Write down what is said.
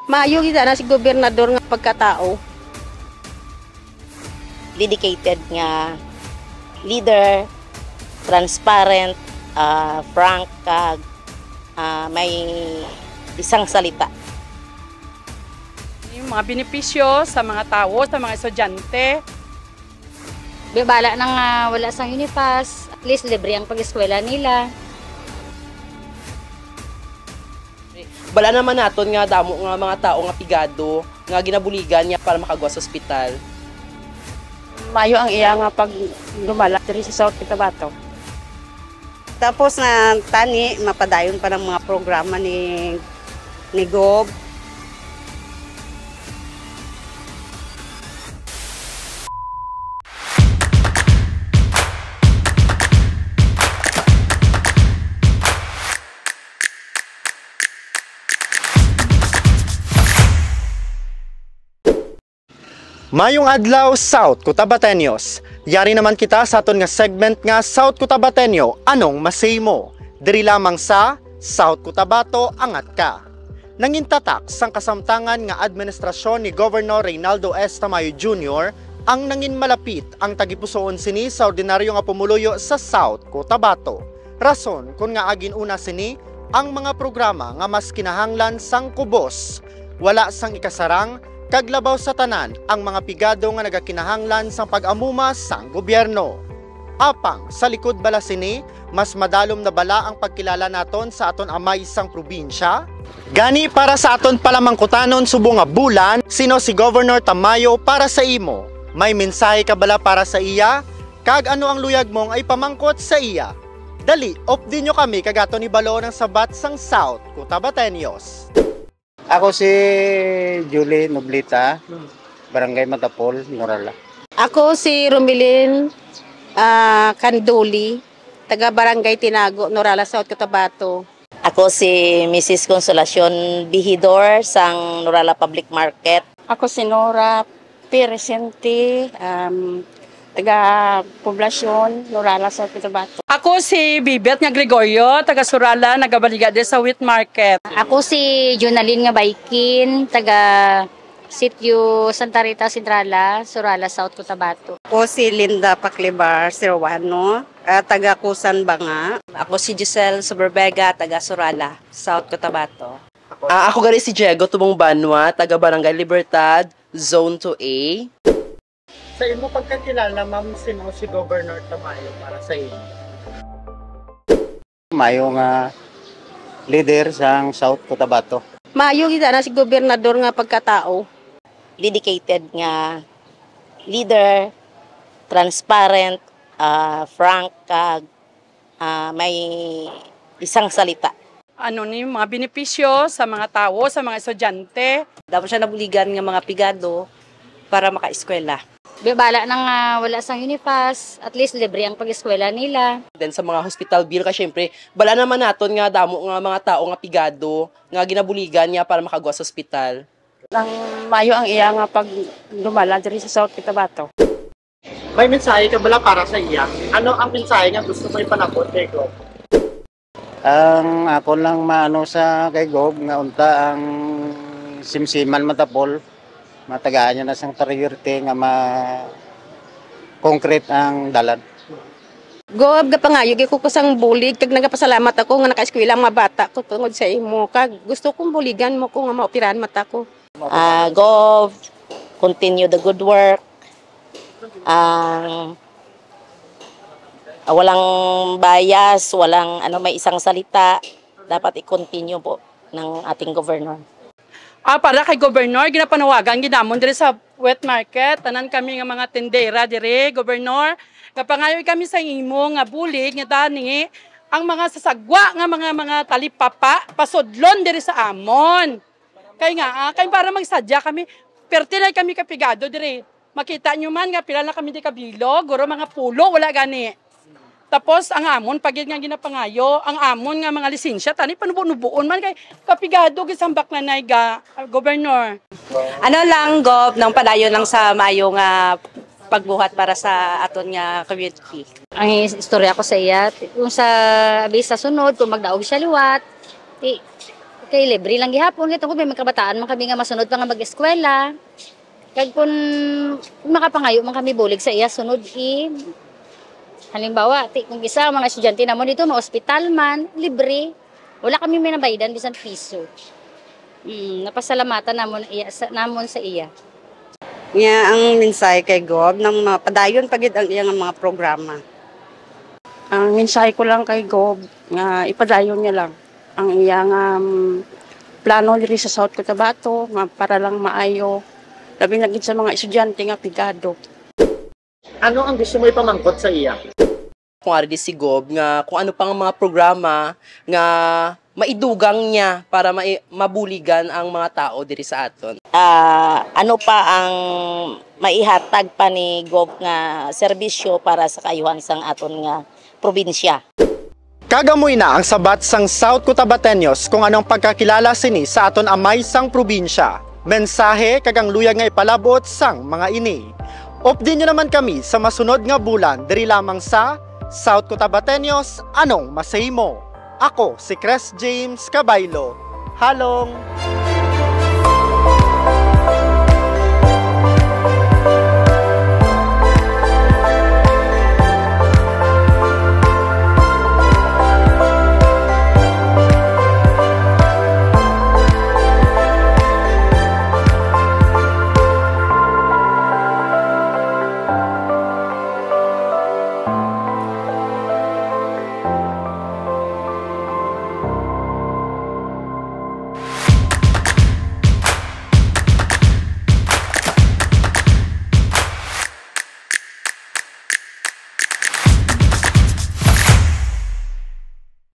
Maayo gid na si gobernador nga pagkatao. Dedicated nga leader, transparent, frank, may isang salita. Yung mga benepisyo sa mga tao, sa mga estudyante. Bala nang wala sang Unipass, at least libre ang pag-eskwela nila. Bala naman naton nga damo nga mga tao nga pigado nga ginabuligan niya para makagwa sa ospital. Mayo ang iya nga pag dumala diri sa South Cotabato. Tapos na tani mapadayon pa ng mga programa ni Gob. Mayong adlaw South Cotabateños. Yari naman kita sa aton nga segment nga South Cotabateño, anong masay mo? Diri lamang sa South Cotabato angat ka. Nangintatak sang kasamtangan nga administrasyon ni Governor Reynaldo S. Tamayo Jr. ang nangin malapit ang tagipusoon sini sa ordinaryo nga pumuluyo sa South Cotabato. Rason kung nga agin una sini ang mga programa nga mas kinahanglan sang kubos. Wala sang ikasarang kaglabaw sa tanan ang mga pigado nga nagakinahanglan sang pag-amuma sang gobyerno. Apang sa likod bala sini, mas madalom na bala ang pagkilala naton sa aton amay sang probinsya. Gani para sa aton palamangkutanon subong nga bulan, sino si Governor Tamayo para sa imo? May mensahe ka bala para sa iya? Kag ano ang luyag mong ay pamangkot sa iya? Dali, off din nyo kami kagato ni Balo ng sabat sang South Cotabateños. Ako si Julie Noblita, Barangay Matapol, Norala. Ako si Romilin Canduli, taga Barangay Tinago, Norala, South Cotabato. Ako si Mrs. Consolacion Bihidor sang Norala Public Market. Ako si Nora Peresente, taga Poblasyon, Norala, South Cotabato. Ako si Bibet nga Gregorio, taga Surala, nagabaliga din sa Wheat Market. Ako si Jonaline nga Baikin, taga Sitio Santa Rita Centrala, Surala, South Cotabato. Ako si Linda Paclibar Serwano, taga Kusan Banga. Ako si Giselle Soberbega, taga Surala, South Cotabato. Ako gali si Diego Tubong Banwa, taga Barangay Libertad, Zone 2A. Sa imo pagkakilala, ma'am, sino si Governor Tamayo para sa inyo? Mayong leader sang South Cotabato. Maayo gid na si gobernador nga pagkatao. Dedicated nga leader, transparent, frank, may isang salita. Ano ni mga benepisyo sa mga tao, sa mga estudyante. Dapat siya nabuligan ng mga pigado para makaeskwela. Bala nang wala sang Unipass, at least libre ang pag-eskwela nila. Then sa mga hospital bill ka syempre, bala naman naton nga damo nga mga tao nga pigado nga ginabuligan niya para makagwa sa ospital. Nang mayo ang iya nga pag dumala diri sa South Cotabato. May mensahe ka bala para sa iya? Ano ang mensahe nga gusto mo ipanabot kay Gob? Ang ako lang maano sa kay Gob nga unta ang simsiman Matapol. Matagaan niya na sang priority nga concrete ang dalan. Gob gapangayo gyud ko kusang bulig kag nagapasalamat ako nga naka-eskwela ang mga bata ko tungod sa imo kag gusto kong buligan mo ko nga maoperahan mata ko. Go continue the good work. Walang bias, walang may isang salita, dapat i-continue po ng ating governor. Para kay Governor, ginapanawagan ginamon diri sa Wheat Market, tanan kami nga mga tendera diri, Governor. Kapangayoy kami sa imo nga bulig nga dani ang mga sasagwa nga mga talipapa pasudlon diri sa amon. Kay nga kay para magsadya kami, pertinay kami kapigado diri. Makita nyo man nga pila na kami di kabilog, guro mga pulo wala gani. Tapos ang amon pagid nga ginapangayo, ang amon nga mga lisensya tani panubo-nubuon man kay kapigado gisambak na nay ga Governor. Ano lang Gob nang padayon lang sa mayo nga pagbuhat para sa aton nga community. Ang istorya ko sa iya, kung sa abis sa sunod, kung magdaog siya liwat, Kay libre lang gihapon kay tungod may mga kabataan man kami nga masunod pa nga mag-eskwela. Kag kun makapangayo man kami bulig sa iya sunod halimbawa, kung isa mga estudyante namon dito ma ospital man, libre. Wala kami minabaydan bisan piso. Napasalamatan namon sa iya. Nga ang mensahe kay Gob nang mapadayon pagid ang iyang mga programa. Ang mensahe ko lang kay Gob nga ipadayon niya lang ang iyang plano diri sa South Cotabato para lang maayo labi na gid sa mga estudyante nga pigado. Ano ang gusto mo ipamangkot sa iya? Kung ari di si Gob nga kung ano pang mga programa nga maidugang niya para mabuligan ang mga tao diri sa aton. Ano pa ang maihatag pa ni Gob nga serbisyo para sa kayuhan sang aton nga probinsya. Kagamoy na ang sabat sang South Cotabateños kung anong pagkakilala sini sa aton amay sang probinsya. Mensahe kagang luyag nga ipalabot sang mga ini. Update nyo naman kami sa masunod nga bulan diri lamang sa South Cotabateños, anong masay mo? Ako si Chris James Cabaylo. Halong!